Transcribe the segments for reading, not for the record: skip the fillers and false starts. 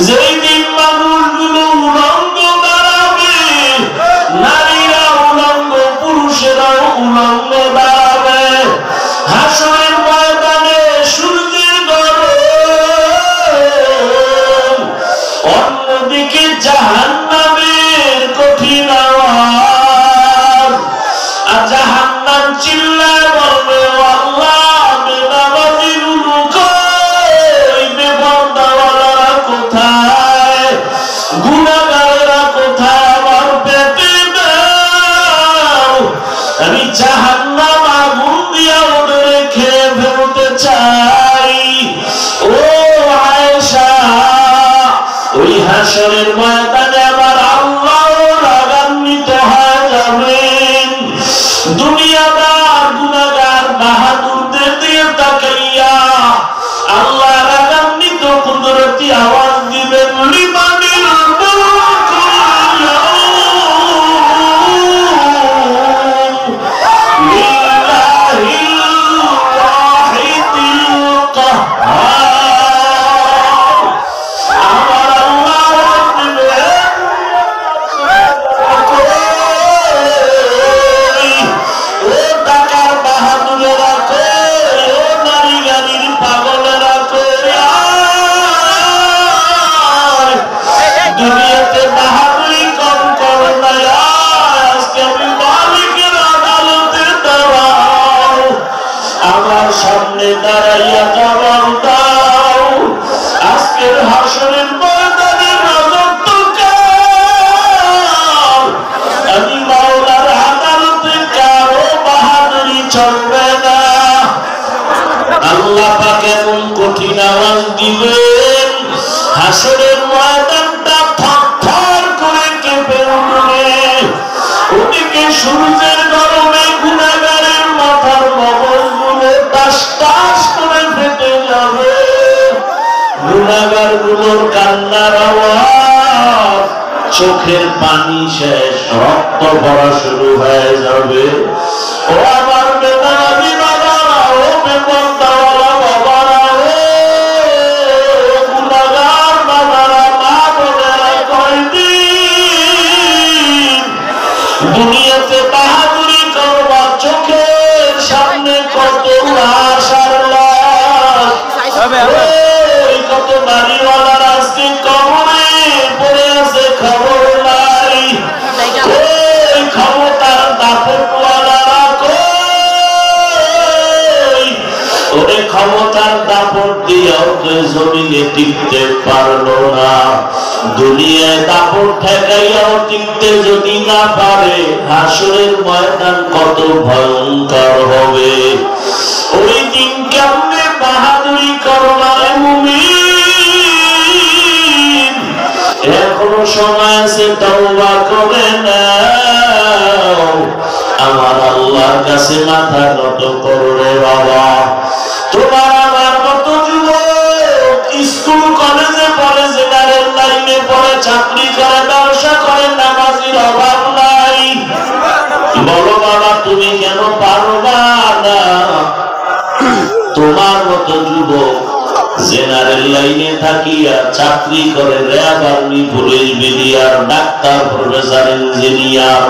যেই দিন মানুষগুলো উলঙ্গ দাঁড়াবে, নারীরা উলঙ্গ, পুরুষেরাও উলঙ্গ দাঁড়াবে হাসরের ময়দানে। সূর্যের গরম, অন্যদিকে জাহান্নামের কঠিন আওয়াজ। আর জাহান্নাম চিল্লায় বলবে, আল্লাহ বেনামাজিগুলো কই, বেপরদাওয়ালারা কোথায়, গুনাহগারেরা কোথায়, আমার পেটে দাও, আমি জাহান্নাম আগুন দিয়া ওদের খেয়ে ফেলতে চাই। ও আয়েশা, ওই হাসরের ময়দানে আমার আল্লাহ রাগান্বিত হয়ে যাবেন। দুনিয়াদার গুনাহগার বাহাদুরদের দিয়ে তাকাইয়া আল্লাহ রাগান্বিত কুদরতি আওয়াজ দিবেন, লিমানিল মুলকুল ইয়াউম লিল্লাহিল ওয়াহিদিল কাহ্হার। আমার আল্লাহ আওয়াজ দিবেন, ও টাকার বাহাদুরেরা কই, ও নারী গাড়ির পাগলেরা কই, দুনিয়াতে বাহাদুরি কম করো না, আজকে আমি মালিকের আদালতে দাঁড়াও, আমার সামনে দাঁড়াইয়া জবাব দাও, আজকের হাসরের ময়দানে রাজত্ব কার, আমি মাওলার আদালতে কারো বাহাদুরি চলবে না। আল্লাহ পাক এমন কঠিন আওয়াজ দিবেন, হাসরের ময়দানটা থরথর করে কেঁপে উঠবে। ওদিকে সূর্যের গরমে গুনাহগারের মাথার মগজগুলো টাস টাস করে ফেটে যাবে, গুনাহগারগুলোর কান্নার আওয়াজ, চোখের পানি শেষ, রক্ত পড়া শুরু হয়ে যাবে। ও আমার বেনামাজি বাবারা, ও বেপরদাওয়ালা বাবারা, ও গুনাহগার বাবারা, মা বোনেরা, কয়দিন দুনিয়াতে বাহাদুরি করবা, চোখের সামনে কত লাশ আর লাশ, ওই কত বাড়িওয়ালার আজকে কবরে পড়ে আছে, খবর নাই। ওই ক্ষমতার দাপটওয়ালারা কই, ওরে ক্ষমতার দাপট দিয়েও তো জমিনে টিকতে পারলো না, দুনিয়ায় দাপট ঠেকাইয়াও টিকতে যদি না পারে, হাসরের ময়দান কত ভয়ঙ্কর হবে। ওই দিন কেমনে বাহাদুরি করবা রে মুমিন, এখনো সময় আছে, তওবা করে নাও, আমার আল্লাহর কাছে মাথা নত করো রে বাবা। তোমার আমার মতো যুবক স্কুল কলেজে পড়ে, জেনারেল লাইনে পড়ে, চাকরি করে, ব্যবসা করে, নামাজির অভাব নাই। বলো বাবা, তুমি কেন পারবা না? তোমার মতো যুবক জেনারেল লাইনে থাকিয়া চাকরি করে, RAB, army, police, BDR, doctor, professor, engineer,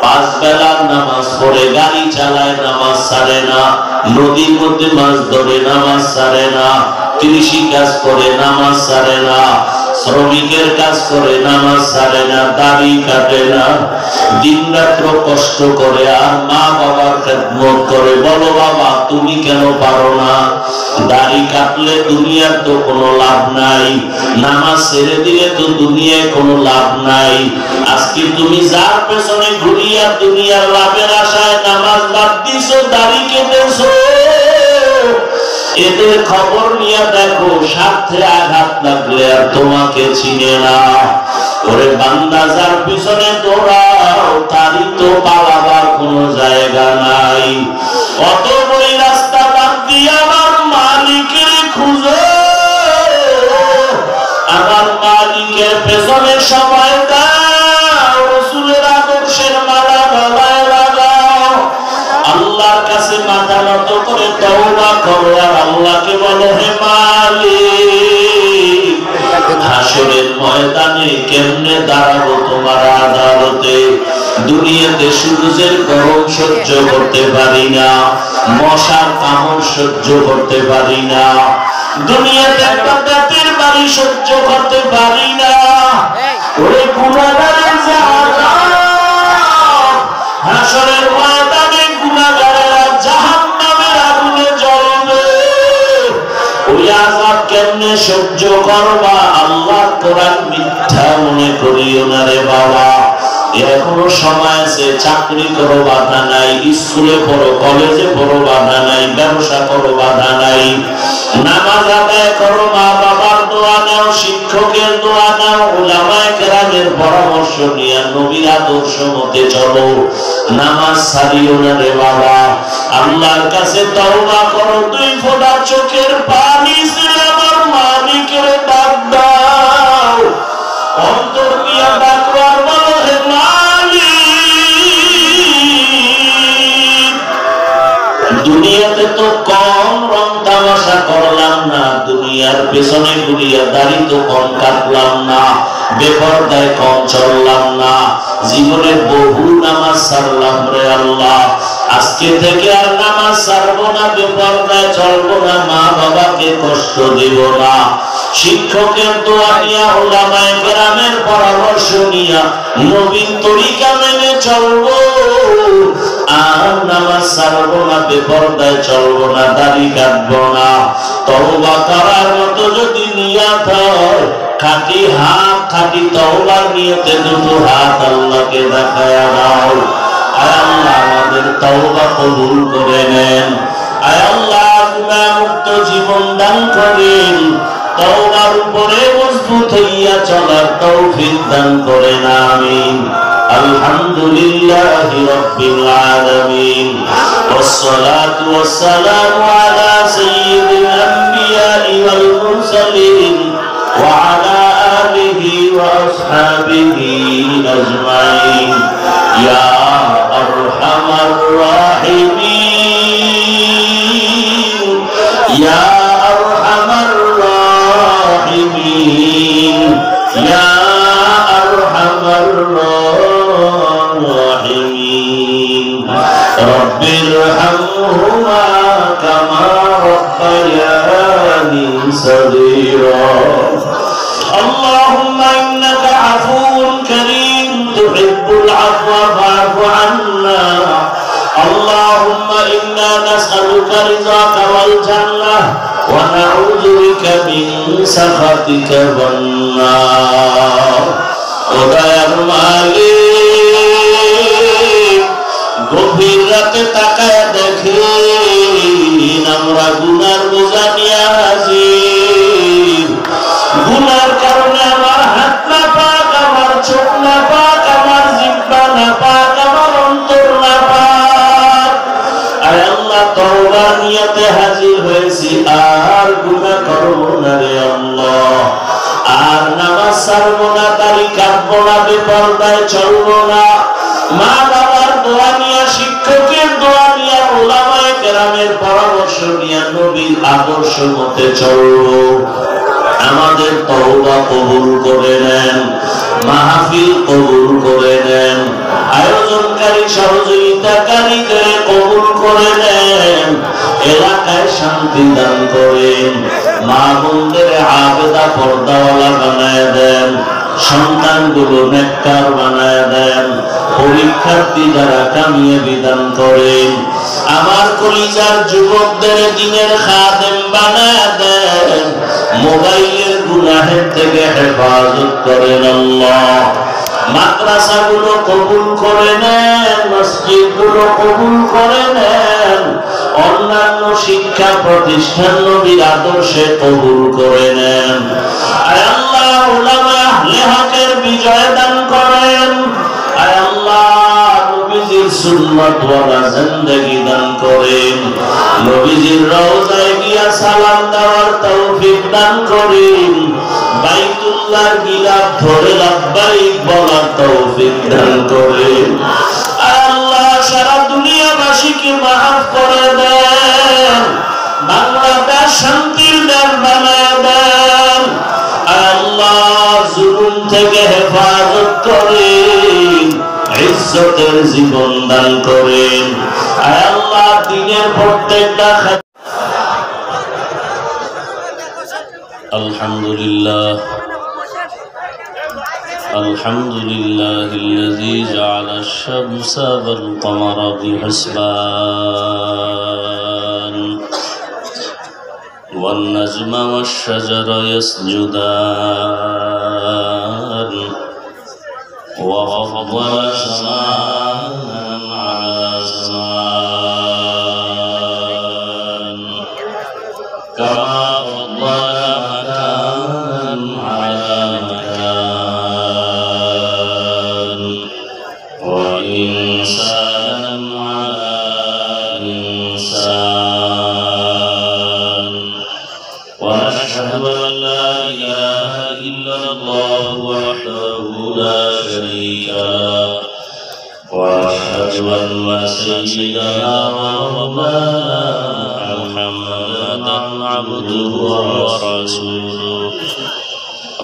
5 বেলার নামাজ পড়ে, গাড়ি চালায়, নামাজ ছাড়ে না, নদীর মধ্যে মাছ ধরে, নামাজ ছাড়ে না, কৃষি কাজ করে, নামাজ ছাড়ে না, শ্রমিকের কাজ করে, নামাজ ছাড়ে না, দাড়ি কাটে না, দিন রাত্র কষ্ট করে, আর মা বাবার খেদমত করে। বলো বাবা, তুমি কেন পারো না? দাড়ি কাটলে দুনিয়ার তো কোনো লাভ নাই, নামাজ ছেড়ে দিলে তো দুনিয়ায় কোনো লাভ নাই। আজকে তুমি যার পেছনে ঘুরিয়া দুনিয়ার লাভের আশায় নামাজ বাদ দিছো, দাড়ি কেটেছো, এদের খবর নিয়ে দেখো, স্বার্থে আঘাত লাগলে আর তোমাকে চিনে না। ওরে বান্দা, যার পিছনে দৌড়াও তারই তো পালাবার কোনো জায়গা নাই। অত বই রাস্তা বাদ দিয়ে আমার মালিকের খুঁজো, আমার মালিকের পেছনে সময় দাও, রাসূলের আদর্শের মালা গলায় লাগাও, আল্লাহর কাছে মাথা নত করে তওবা করো, আর আল্লাহকে বলো, হে মালিক, হাসরের ময়দানে কেমনে দাঁড়াবো তোমার আদালতে। দুনিয়াতে সূর্যের গরম সহ্য করতে পারি না, মশার কামড় সহ্য করতে পারি না, দুনিয়াতে একটা দাঁতের বাড়ি সহ্য করতে পারি না। ওরে গুনাহগারের আযাব, হাসরের ময়দানে গুনাহগারেরা জাহান্নামের আগুনে জ্বলবে। ওই আযাব কেমনে সহ্য করবা? আল্লাহ কোরআন মিথ্যা মনে করিও না রে বাবা। এখনো সময় আছে, চাকরি করো বাধা নাই, স্কুলে পড়ো, কলেজে পড়ো বাধা নাই, ব্যবসা করো বাধা নাই, নামাজ আদায় করো, মা বাবার দোয়া নাও, শিক্ষকের দোয়া নাও, উলামায়ে কেরামের পরামর্শ নিয়ে নবীর আদর্শ মতে চলো। নামাজ ছাড়িও না রে বাবা। আল্লাহর কাছে তওবা করো, দুই ফোঁটা চোখের পানি ছেড়ে আমার মালিকের ডাক দাও। অন্তর দিয়া ডাকো আর বলো, হে মালিক, দুনিয়াতে তো কম রং তামাশা করলাম না, দুনিয়ার পেছনে ঘুরিয়া দাড়ি তো কম কাটলাম না, বেপরদায় কম চললাম না, জীবনে বহু নামাজ ছাড়লাম রে আল্লাহ। আজকে থেকে আর নামাজ ছাড়বো না, বেপরদায় চলবো না, মা বাবাকে কষ্ট দিব না, শিক্ষকের দোয়া নিয়া, উলামায়ে কেরামের পরামর্শ নিয়া নবীর তরিকা মেনে চলবো। আর নামাজ ছাড়বো না, বেপরদায় চলবো না, দাড়ি কাটবো না। তওবা করার মতো যদি নিয়ত হয়, খাঁটি হাত, খাঁটি তওবার নিয়তে দুটো হাত আল্লাহকে দেখায়া দাও। আয় আল্লাহ আমাদের তওবা কবুল করে নেন। আয় আল্লাহ গুনাহ মুক্ত জীবন দান করেন। তওবার উপরে মজবুত হইয়া চলার তৌফিক দান করেন, আমিন। আলহামদুলিল্লাহি রাব্বিল আলামিন, ওয়াসসালাতু ওয়াসসালামু আলা সাইয়্যিদিল আমবিয়াই ওয়াল মুরসালিন ওয়া আলা আলিহি ওয়া আসহাবিহি আজমাইন। ইয়া আরহামার রাহিমিন, ইয়া আরহামার রাহিমিন, ইয়া আরহামার রাহিমিন। রব্বিরহামহুমা কামা রাব্বায়ানি সগীরা। اللهم إنك عفو كريم تحب العفو فاعف عنا. اللهم إنا نسألك رضاك والجنة ونعوذ بك من سخطك والنار. ওদায়ার মালিক, গভীর রাতে তাকায় দেখেন আমরা গুনার বোঝা নিয়ে হাজির। গুনার কারণে আমার হাত না পাক, আমার চোখ না পাক, আমার জিহ্বা না পাক, আমার অন্তর না পাক। আয় আল্লাহ তওবার নিয়তে হাজির হয়েছি, আর গুনাহ করব না রে আল্লাহ। আর নামাজ ছাড়বো না, দাড়ি কাটবো না, বেপরদায় চলবো না, মা বাবার দোয়া নিয়ে, শিক্ষকের দোয়া নিয়ে, উলামায়ে কেরামের পরামর্শ নিয়ে নবীর আদর্শ মতে চলবো। আমাদের তওবা কবুল করে নেন, মাহফিল কবুল করে নেন, আয়োজনকারী সহযোগিতাকারীদের কবুল করে নেন, এলাকায় শান্তি দান করেন, মা বোনদের আবেদা পর্দাওয়ালা বানায় দেন, সন্তানগুলো নেককার বানায় দেন, পরীক্ষার্থী যারা কামিয়াবি দান করেন, আমার কলিজার যুবকদের দ্বীনের খাদেম বানায় দেন, মোবাইলের গুনাহের থেকে হেফাজত করেন আল্লাহ। মাদ্রাসাগুলো কবুল করে নেন, মসজিদগুলো কবুল করে নেন, অন্যান্য শিক্ষা প্রতিষ্ঠান নবীর আদর্শে কবুল করে নেন। আয় আল্লাহ উলামা আহলে হকের বিজয় দান করেন। আয় আল্লাহ নবীজির সুন্নাত ওয়ালা জিন্দেগি দান করেন। নবীজির রওজায় গিয়া সালাম দেওয়ার তৌফিক দান করেন। বাইতুল্লাহর গিলাফ ধরে লাব্বাইক বলার তৌফিক দান করেন। আয় আল্লাহ সারা দুনিয়াবাসীকে মাফ করে দেন, বাংলাদেশ শান্তির দেশ বানায় দেন। আয় আল্লাহ জুলুম থেকে হেফাজত করেন, ইজ্জতের জীবন দান করেন। আয় আল্লাহ, দিনের প্রত্যেকটা আলহামদুলিল্লাহ الحمد لله الذي جعل الشمس والقمر بحسبان والنجم والشجر يسجدان وفضل زمانا على زمان كما فضل مكان على مكان وإنسانا على إنسان ونشهد أن لا إله إلا الله وحده لا شريك له وأشهد أن سيدنا ومولانا محمدا عبده ورسوله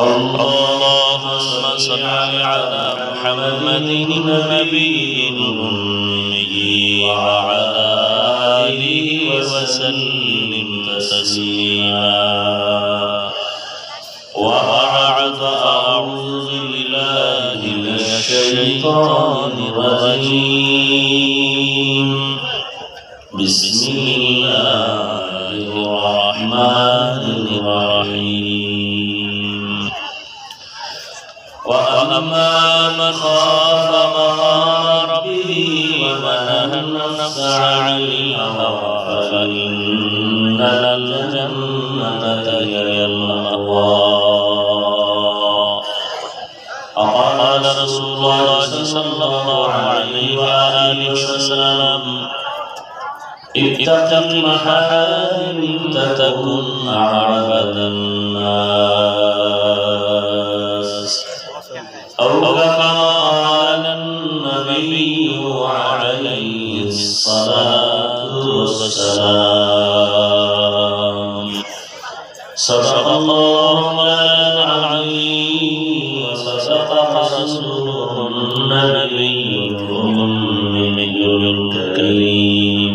اللهم صل على محمد النبي الأمي وعلى آله وسلم تسليما وبعد أعوذ بالله من الشيطان الرجيم بسم الله الرحمن الرحيم وأما من خاف مقام ربه ونهى النفس عن الهوى فإن الجنة هي المأوى قال رسول الله صلى الله عليه وآله وسلم اتق المحارم تكن أعبد الناس أو كما قال النبي عليه الصلاة والسلام صدق الله مولانا العظيم وصدق رسوله النبي الأمي الكريم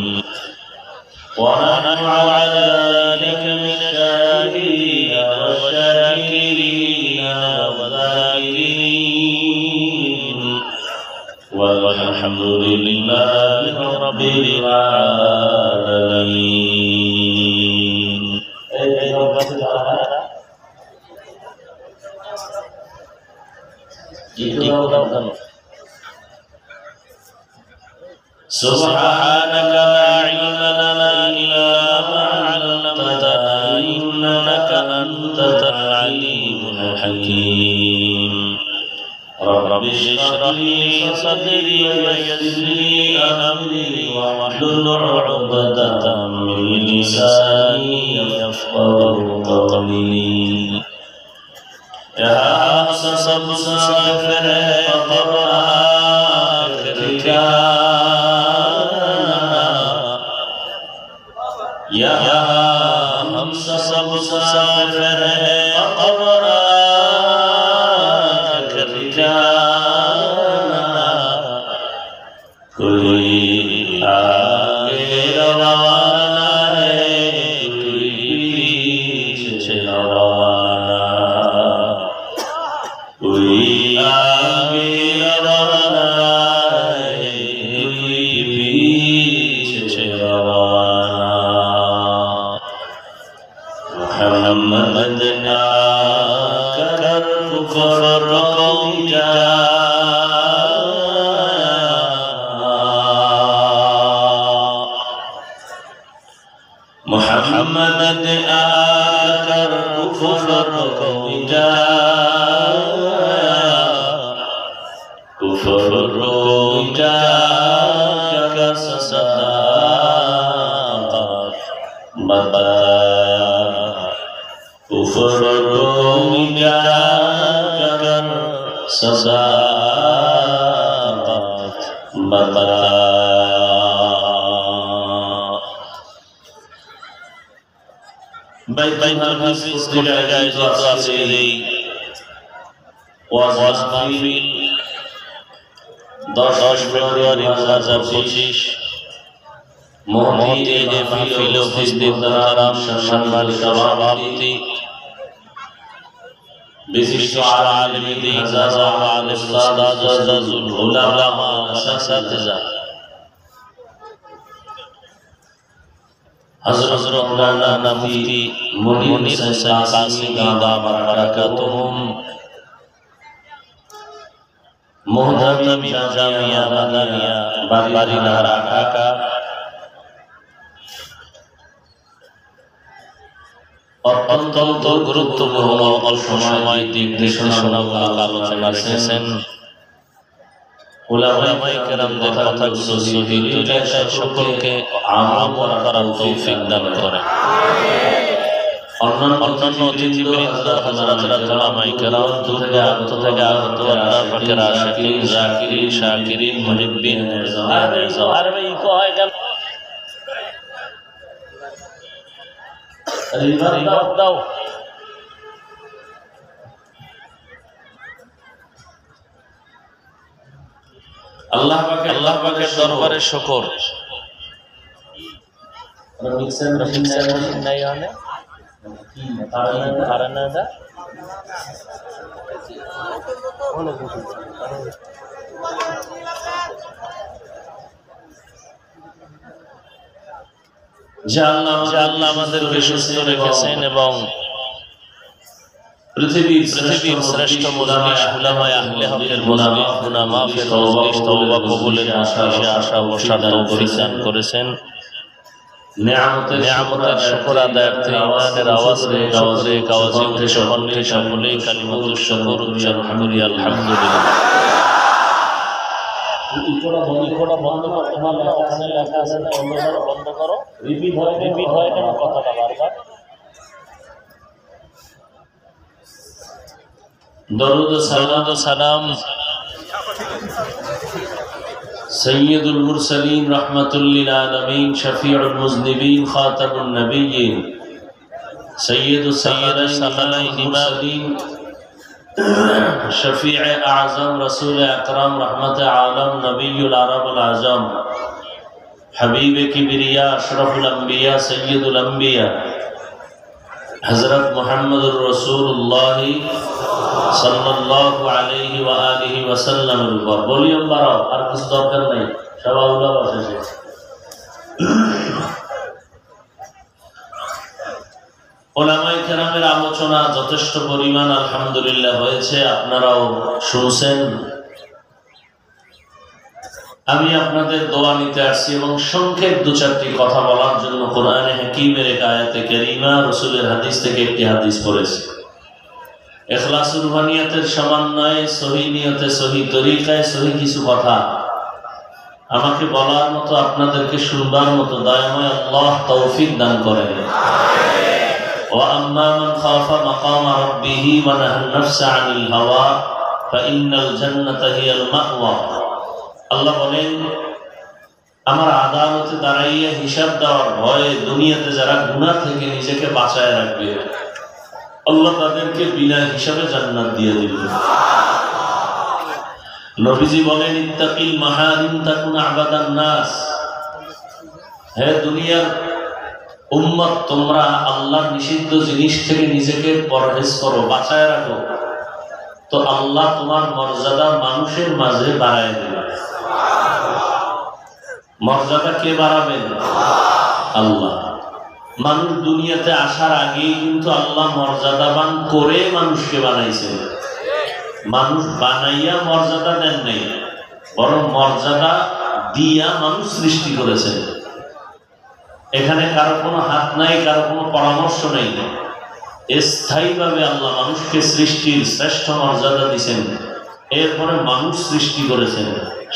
ونحن على ذلك من الشاهدين والشاكرين والذاكرين والحمد لله رب العالمين. سبحانك لا علم لنا إلا ما علمتنا إنك أنت العليم الحكيم. رب اشرح لي صدري ويسر لي أمري واحلل عقدة من لساني يفقهوا قولي. يا حسب مسافر قرآن يا हम सब मुसाफिर हैं क़ब्र कर जाना कोई आगे रवाना है कोई पीछे रवाना कोई आगे रवाना है कोई पीछे रवाना मोहम्मद आकर कुफर कौम का मोहम्मद आकर कुफर कौम का कुफर कौम का कर सदा बता कुफर कौम का कर सदा बता भाई भाई हम इस जगह जो आपसे ওয়াজ মাহফিল 10 ফেব্রুয়ারি 2025 মহতি মাহফিলে উপস্থিত মুহতারাম সম্মানিত সভাপতি বিশিষ্ট আলেম দ্বীন আলেম উস্তাদ আজাজুল উলামা আসাতিজা হযরত মাওলানা মুফতি মুনির হোসেন কাসিমি দামাত বারাকাতুহুম মুহতামিম জামিয়া মাদানিয়া বারিনারা ঢাকা অত্যন্ত গুরুত্বপূর্ণ অল্প সময় দিক নির্দেশনামূলক আলোচনা রেখেছেন উলামায়ে কেরামদের কথাগুলো সহি তরিকায় সকলকে আমল করার তৌফিক দান করেন। অন্যান্য অতিথিবৃন্দ হযরত উলামায়ে কেরাম দূর থেকে আগত আল্লাহ পাকের আশিকিন জাকিরিন শাকিরিন মুহিব্বিন আর ভাই কয় কেন রিভার দাও আল্লাহ পাকের দরবারে শুকর মিক্সার মেশিন নাই আনে কারণে দা আল্লাহ আমাদেরকে সুস্থ রেখেছেন এবং পৃথিবীর শ্রেষ্ঠ মজলিস উলামায়ে আহলে হকের মজলিস গুনাহ মাফের মজলিস তওবা কবুলের আশা বসার তৌফিক দান করেছেন। নিয়ামতের শুকর আদায়ার্থে ঈমানের আওয়াজ শুকরে কাওয়াজি উঠে সকলেই কালিমাতুশ শুকর উচ্চারণ করি আলহামদুলিল্লাহ। ইকোটা বন্ধ করো, তোমার ওখানে লেখা আছে না, বন্ধ করো, রিপিট হয় কেন কথাটা বারবার। দরুদ ও সালাম সৈয়দুল মুরসালিন রাহমাতুল লিল আলামিন শফিউল মুজনিবিন খাতামুন নবিয়্যিন সৈয়দুস সালালাইন ইমামিন शफीअ आज़म रसूल अकरम रहमत आलम नबीउल अरबुल आज़म हबीब किबरिया अशरफुल अंबिया सय्यदुल अंबिया हज़रत मुहम्मदुर रसूलुल्लाह सल्लल्लाहु अलैहि व आलिहि वसल्लम पर वॉल्यूम बढ़ाओ और कुछ दरकार नहीं सबाब उला बसे উলামায়ে কেরামের আলোচনা যথেষ্ট পরিমাণ আলহামদুলিল্লাহ হয়েছে, আপনারাও শুনছেন। আমি আপনাদের দোয়া নিতে আসছি এবং সংক্ষেপ দু চারটি কথা বলার জন্য কোরআনে হাকীমের এক আয়াতে কারীমা রাসূলের হাদিস থেকে একটি হাদিস পড়েছি। ইখলাসুর রুহানিয়াতের সমন্বয়ে সহি নিয়তে সহি তরিকায় সহি কিছু কথা আমাকে বলার মতো আপনাদেরকে শুনবার মতো দয়াময় আল্লাহ তৌফিক দান করেন। وأما من خاف مقام ربه ونهى النفس عن الهوى فإن الجنة هي المأوى আল্লাহ বলেন, আমার আদালতে দাঁড়াইয়া হিসাব দেওয়ার ভয়ে দুনিয়াতে যারা গুনাহ থেকে নিজেকে বাঁচায় রাখবে আল্লাহ তাদেরকে বিনা হিসাবে জান্নাত দিয়ে দিবেন। নবীজি বলেন, ইত্তাকিল মাহারিম তাকুন আবাদান নাস, হে দুনিয়ার উম্মত তোমরা আল্লাহর নিষিদ্ধ জিনিস থেকে নিজেকে পরহেজ করো, বাঁচায় রাখো, তো আল্লাহ তোমার মর্যাদা মানুষের মাঝে বাড়ায় দেবে। মর্যাদা কে বাড়াবেন? আল্লাহ। মানুষ দুনিয়াতে আসার আগেই কিন্তু আল্লাহ মর্যাদাবান করে মানুষকে বানাইছেন। মানুষ বানাইয়া মর্যাদা দেন নাই, বরং মর্যাদা দিয়া মানুষ সৃষ্টি করেছেন। এখানে কারো কোনো হাত নাই, কারো কোনো পরামর্শ নেই। স্থায়ীভাবে আল্লাহ মানুষকে সৃষ্টির শ্রেষ্ঠ মর্যাদা দিয়েছেন, এরপরে মানুষ সৃষ্টি করেছেন।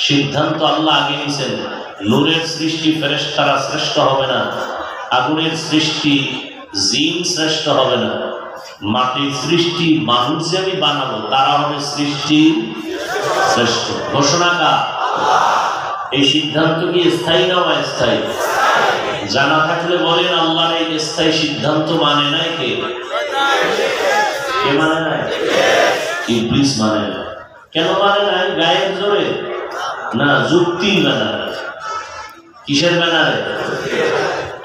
সিদ্ধান্ত আল্লাহ আগে নিয়েছেন, নূরের সৃষ্টি ফেরেশতারা শ্রেষ্ঠ হবে না, আগুনের সৃষ্টি জিন শ্রেষ্ঠ হবে না, মাটির সৃষ্টি মানুষ যে আমি বানাবো তারা হবে সৃষ্টি শ্রেষ্ঠ। ঘোষণা কার? এই সিদ্ধান্ত কি স্থায়ী না অস্থায়ী? জানা থাকলে বলেন, আল্লাহর এই স্থায়ী সিদ্ধান্ত মানে নাই কে? কে মানে নাই? ইবলিস মানে না। কেন মানে না? গায়ের জোরে না, যুক্তি মানে। কিসের ব্যানারে?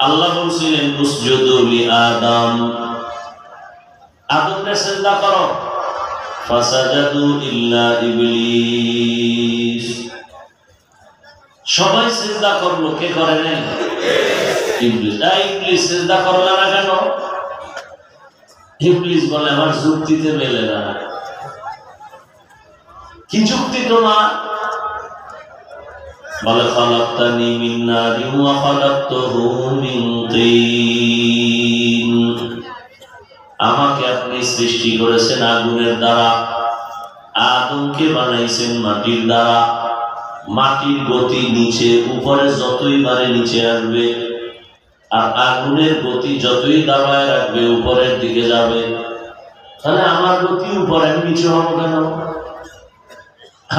আল্লাহ বলছিলেন উসজুদু লিআদম, আদমকে সিজদা করো, ফাসাজাদু ইল্লা ইবলিস, সবাই সিজদা করলো, কে করে নাই? ইবলিস। ইবলিস সিজদা করলো না কেন? ইবলিস বলে আমার যুক্তিতে মেলে না। কি যুক্তি তোমার? বলে খালাকতানি মিন নারিন ওয়া খালাকতাহু মিন তিন, আমাকে আপনি সৃষ্টি করেছেন আগুনের দ্বারা, আদমকে বানাইছেন মাটির দ্বারা। মাটির গতি নিচে, উপরে যতই বারে নিচে আসবে, আর আগুনের গতি যতই দাবায় রাখবে উপরের দিকে যাবে। তাহলে আমার গতি উপরে, আমি নিচে হবো কেন?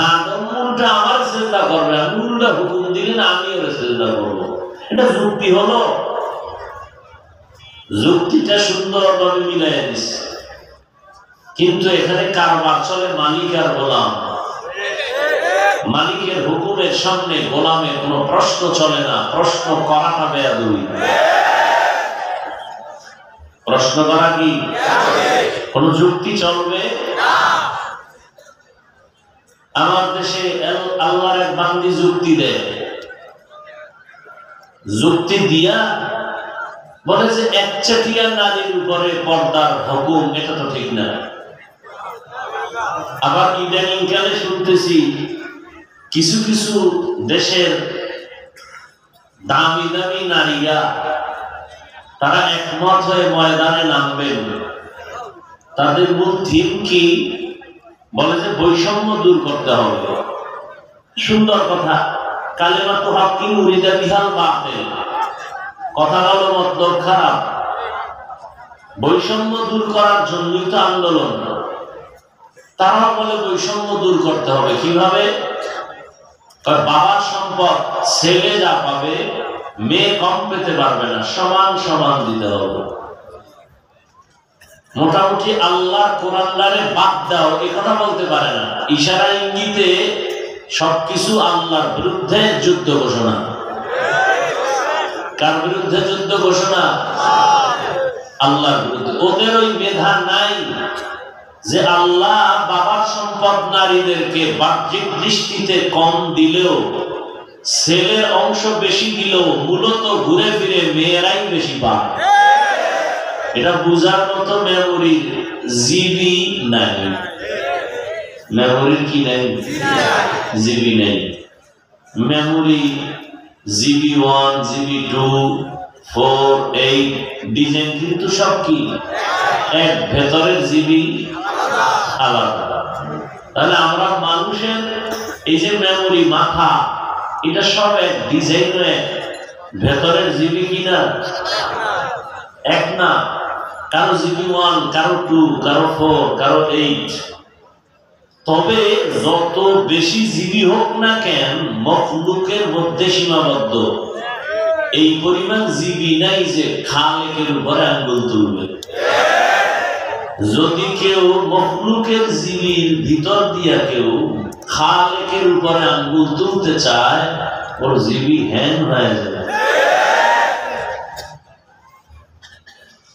আদম উল্টা আমার চিন্তা করবে, আমি উল্টা হুকুম দিলেন, আমি ওর চিন্তা করবো। এটা যুক্তি হলো? যুক্তিটা সুন্দরভাবে মিলাই দিচ্ছে, কিন্তু এখানে কারবার চলে মালিক আর গোলাম। মালিকের হুকুমের সামনে গোলামের কোনো প্রশ্ন চলে না। প্রশ্ন করাটা বেয়াদবি। প্রশ্ন করা কি কোন যুক্তি চলবে? আমার দেশে আল্লাহর এক বান্দি যুক্তি দেয়, যুক্তি দিয়া বলে যে একচাটিয়া নারীর উপরে পর্দার হুকুম, এটা তো ঠিক না। আবার ইদানিং কালে শুনতেছি কিছু কিছু দেশের দামি দামি নারীরা তারা একমত হয়ে ময়দানে নামবেন। তাদের মূল থিম কি? বলে যে বৈষম্য দূর করতে হবে। সুন্দর কথা, কালেমাতু হাক্কিন উরিদা বিহাল বাতিল, কথা হলো মতলব খারাপ। বৈষম্য দূর করার জন্যই তো আন্দোলন। তারা বলে বৈষম্য দূর করতে হবে কিভাবে? বাবার সম্পদ ছেলে যা পাবে মেয়ে কম পেতে পারবে না, সমান সমান দিতে হবে। মোটামুটি আল্লাহ কোরআনদারে বাদ দাও এ কথা বলতে পারে না, ইশারা ইঙ্গিতে সবকিছু আল্লাহর বিরুদ্ধে যুদ্ধ ঘোষণা। কার বিরুদ্ধে যুদ্ধ ঘোষণা? আল্লাহর বিরুদ্ধে। ওদের ওই মেধা নাই যে আল্লাহ বাবার সম্পদ নারীদেরকে বাহ্যিক দৃষ্টিতে কম দিলেও, ছেলের অংশ বেশি দিলেও মূলত ঘুরে ফিরে মেয়েরাই বেশি পায়। এটা বুঝার মতো মেমোরির জিবি নাই। মেমোরির কি নাই? জিবি নাই। মেমোরি জিবি 1, জিবি 2, 4, 8 ডিজাইন কিন্তু সব কি এক, ভেতরের জিবি আলাদা। তাহলে আমরা মানুষের এই যে মেমোরি মাথা, এটা সব এক, ডিজাইন এক, ভেতরের জিবি কিনা এক না। কারো জিবি 1, কারো 2, কারো 4, কারো 8। তবে যত বেশি জিবি হোক না কেন, মখলুকের মধ্যে সীমাবদ্ধ। এই পরিমাণ জিবি নাই যে খালেকের উপরে আঙ্গুল তুলবে। যদি কেউ মখলুকের জিবির ভিতর দিয়া কেউ খালেকের উপরে আঙ্গুল তুলতে চায়, ওর জিবি হ্যাং হয়ে যাবে।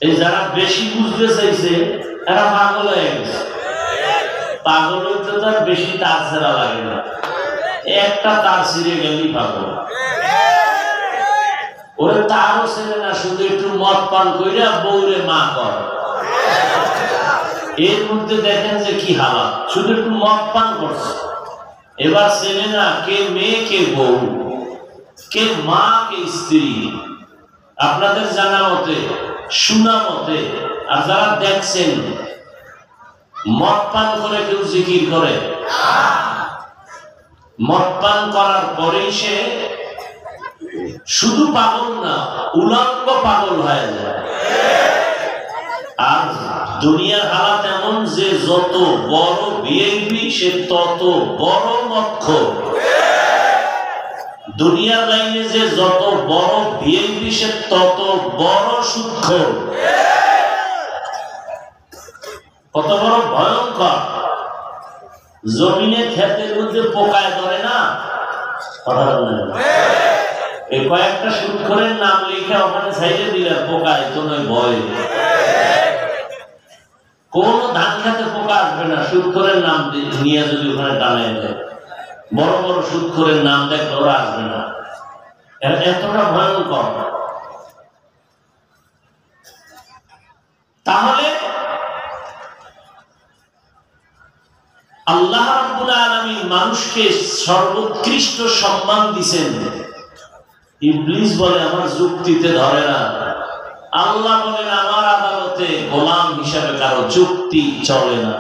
এই যারা বেশি বুঝতে চাইছে এরা পাগল হয়ে গেছে। পাগল হইতে তার বেশি তার ছেড়া লাগে না, একটা তার ছিঁড়ে গেলেই পাগল। ওরে তারও ছেড়ে না, শুধু একটু মদ পান কইরা বউরে মা কর। এর মধ্যে দেখেন যে কি হালাত, শুধু একটু মদ পান করছে। এবার ছেলে না, কে মেয়ে কে বউ, কে মা কে স্ত্রী। আপনাদের জানা মতে, শোনা মতে, আর যারা দেখছেন, মদ পান করে কেউ জিকির করে? মদ পান করার পরেই সে শুধু পাগল না, উলঙ্গ পাগল হয়ে যায়। আর দুনিয়ার হালাত এমন যে যত বড় ভিআইপি সে তত বড় মক্ষর। দুনিয়ার লাইনে যে যত বড় ভিআইপি সে তত বড় সূক্ষ্ম। কত বড় ভয়ঙ্কর! জমিনে ক্ষেতের মধ্যে পোকায় ধরে না, কথা বলেন, এই কয়েকটা সুদখোরের নাম লিখে ওখানে সাইডে দিলে পোকায় তো নয় ভয়। কোন ধান খেতে পোকা আসবে না সুদখোরের নাম নিয়ে যদি ওখানে টানায় দেয়। বড় বড় সুদখোরের নাম দেখলে ওরা আসবে না, এতটা ভয়ঙ্কর। তাহলে আল্লাহ রাব্বুল আলামিন মানুষকে সর্বোৎকৃষ্ট সম্মান দিয়েছেন। ইবলিস বলে আমার যুক্তিতে ধরে না, আল্লাহ বলেন আমার আদালতে গোলাম হিসাবে কারো যুক্তি চলে না।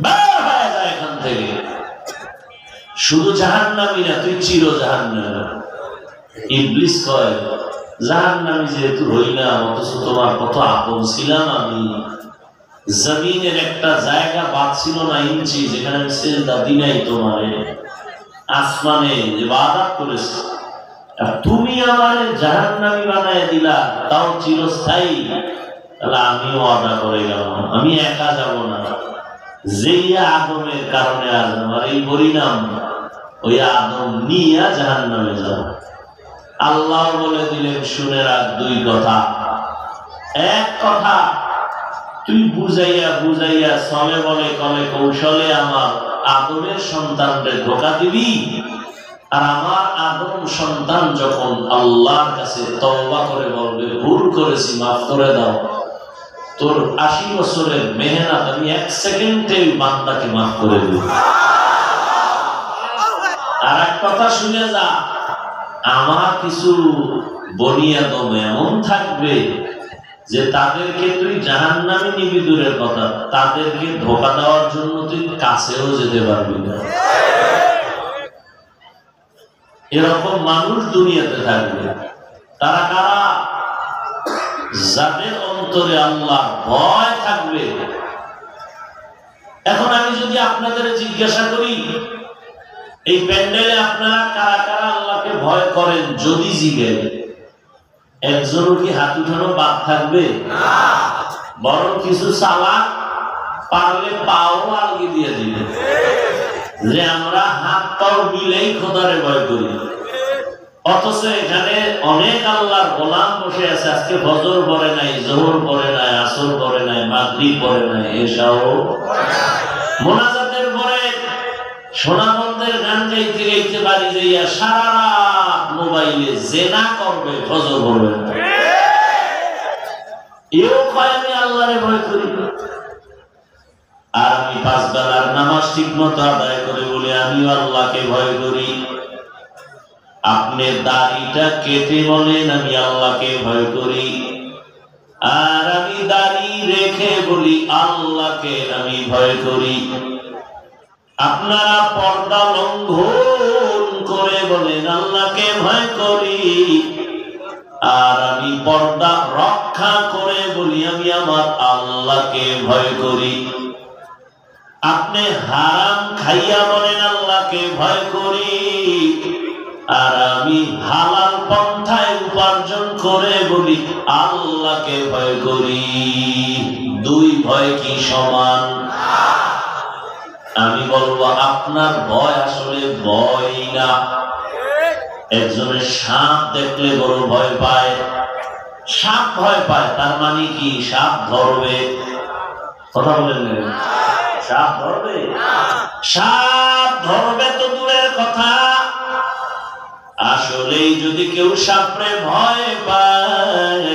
বের হয়ে যায় এখান থেকে। শুধু জাহান্নামী না, তুই চির জাহান্নামী। ইবলিস কয় জাহান্নামী যেহেতু হই না, অথচ তোমার কত আপন ছিলাম আমি। জমিনের একটা জায়গা বাদ ছিল না ইঞ্চি, যেখানে আমি সেজদা দিই নাই তোমারে। আসমানে যে ইবাদত করেছে, আর তুমি আমারে জাহান্নামী বানায় দিলা, তাও চিরস্থায়ী। তাহলে আমিও ওয়াদা করে গেলাম, আমি একা যাব না। যেই আদমের কারণে আজ আমার এই পরিণাম, ওই আদম নিয়ে জাহান্নামে যাব। আল্লাহ বলে দিলেন শুনে রাখ দুই কথা। এক কথা, তুই বুঝাইয়া বুঝাইয়া চলে বলে কলে কৌশলে আমার আদমের সন্তানদের ধোঁকা দিবি, আর আমার আদম সন্তান যখন আল্লাহর কাছে তওবা করে বলবে ভুল করেছি মাফ করে দাও, তোর 80 বছরের মেহনত আমি 1 সেকেন্ডে বান্দাকে মাফ করে দেব। আর এক কথা শুনে যা, আমার কিছু বনিয়াদম এমন থাকবে যে তাদেরকে তুই জাহান্নামে নিবি দূরের কথা, তাদেরকে ধোঁকা দেওয়ার জন্য তুই কাছেও যেতে পারবি না। এরকম মানুষ দুনিয়াতে থাকবে। তারা কারা? যাদের অন্তরে আল্লাহ ভয় থাকবে। এখন আমি যদি আপনাদের জিজ্ঞাসা করি, এই প্যান্ডেলে আপনারা কারা কারা আল্লাহকে ভয় করেন, যদি জিজ্ঞেস একজনও কি হাত উঠানো বাদ থাকবে? বরং কিছু চালাক পারলে পাও আলগি দিয়ে দিবে যে আমরা হাত পাও মিলেই খোদারে ভয় করি। অথচ এখানে অনেক আল্লাহর গোলাম বসে আছে, আজকে ফজর পড়ে নাই, জোহর পড়ে নাই, আসর পড়ে নাই, মাগরিব পড়ে নাই, এশাও মোনাজাতের পরে সোনামন্দের গান গাইতে গাইতে বাড়ি যাইয়া সারা রাত মোবাইলে জেনা করবে, ফজর পড়বে না। এও কয় আমি আল্লাহরে ভয় করি। আর আমি 5 বেলার নামাজ ঠিক মতো আদায় করে বলে আমিও আল্লাহকে ভয় করি। আপনি দাড়িটা কেটে বলেন আমি আল্লাহকে ভয় করি। আর আমি দাড়ি রেখে বলি আল্লাহকে আমি ভয় করি। আপনারা পর্দা লঙ্ঘন করে বলেন আল্লাহকে ভয় করি। আর আমি পর্দা রক্ষা করে বলি আমি আমার আল্লাহকে ভয় করি। আপনি হারাম খাইয়া বলেন আল্লাহকে ভয় করি। আর আমি হালাল পন্থায় উপার্জন করে বলি আল্লাহকে ভয় করি। দুই ভয় কি সমান? আমি বলবো আপনার ভয় আসলে ভয় না। একজনের সাপ দেখলে বড় ভয় পায়, সাপ ভয় পায়, তার মানে কি সাপ ধরবে? কথা বলেন, সাপ ধরবে? সাপ ধরবে তো দূরের কথা, আসলেই যদি কেউ সাপরে ভয় পায়,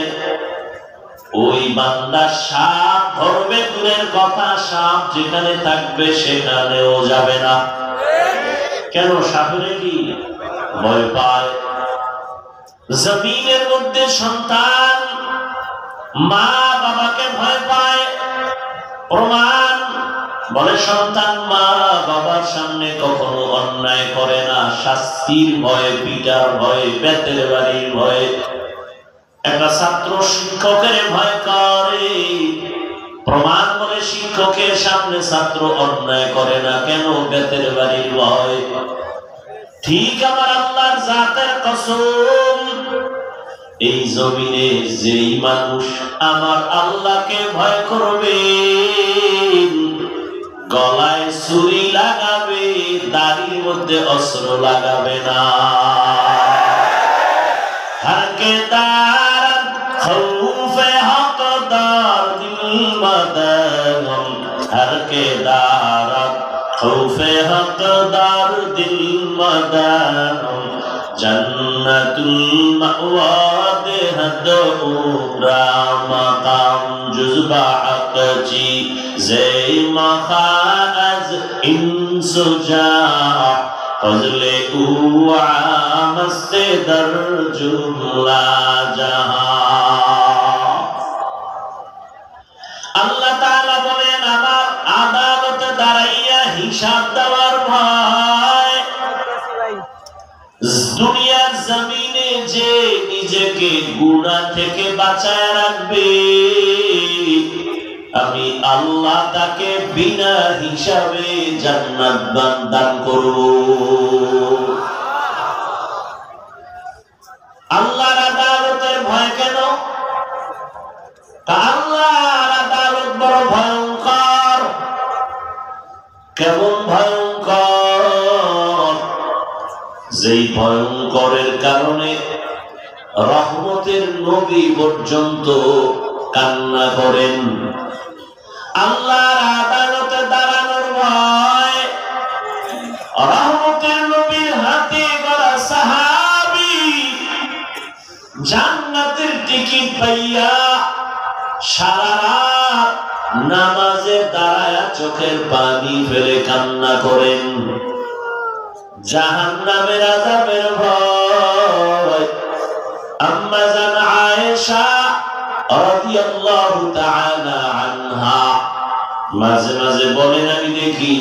ওই বান্দা সাপ ধরবে দূরের কথা, সাপ যেখানে থাকবে সেখানেও যাবে না। কেন? সাপরে কি ভয় পায়? জমিনের মধ্যে সন্তান মা বাবাকে ভয় পায়, প্রমাণ বলে সন্তান মা বাবার সামনে কখনো অন্যায় করে না, শাস্তির ভয়ে, পিটার ভয়ে, বেতের বাড়ির ভয়ে। একটা ছাত্র শিক্ষকের ভয় করে, প্রমাণ বলে শিক্ষকের সামনে ছাত্র অন্যায় করে না, কেন? বেতের বাড়ির ভয়। ঠিক আমার আল্লাহর জাতের কসম, এই জমিনে যেই মানুষ আমার আল্লাহকে ভয় করবে, ছুরি লাগাবে, দাড়ির মধ্যে অস্ত্র লাগাবে না। হরকে দার খৌফে হকদার দিল মদন, হরকে দার খৌফে হকদার দিল মদন, জন্নতুল মাওয়া দেহদ উরা মাকাম জুজবা আকচি জে মখাজ ইনসুজা ফজলে উআ মস্তে দর জুমলা জাহান। আল্লাহ তাআলা বলেন আমার আদালতে দাঁড়াইয়া হিসাব দেওয়ার ভয়, দুনিয়ার জমিনে যে নিজেকে গুনাহ থেকে বাঁচায় রাখবে আমি আল্লাহ তাকে বিনা হিসাবে জান্নাত দান করব। আল্লাহর আদালতের ভয় কেন? আল্লাহর আদালত বড় ভয়ঙ্কর। কেমন ভয়ঙ্কর? যেই ভয়ঙ্করের কারণে রহমতের নবী পর্যন্ত কান্না করেন। আল্লাহর আদালতে দাঁড়ানোর ভয়, রহমতের নবীর হাতে গড়া সাহাবী জান্নাতের টিকিট পাইয়া সারা রাত নামাজে দাঁড়ায়া চোখের পানি ফেলে কান্না করেন। জাহান্নামের আযাবের ভয় আম্মা জান আয়েশা রাদিয়াল্লাহু তাআলা আনহা মাঝে মাঝে বলেন আমি দেখি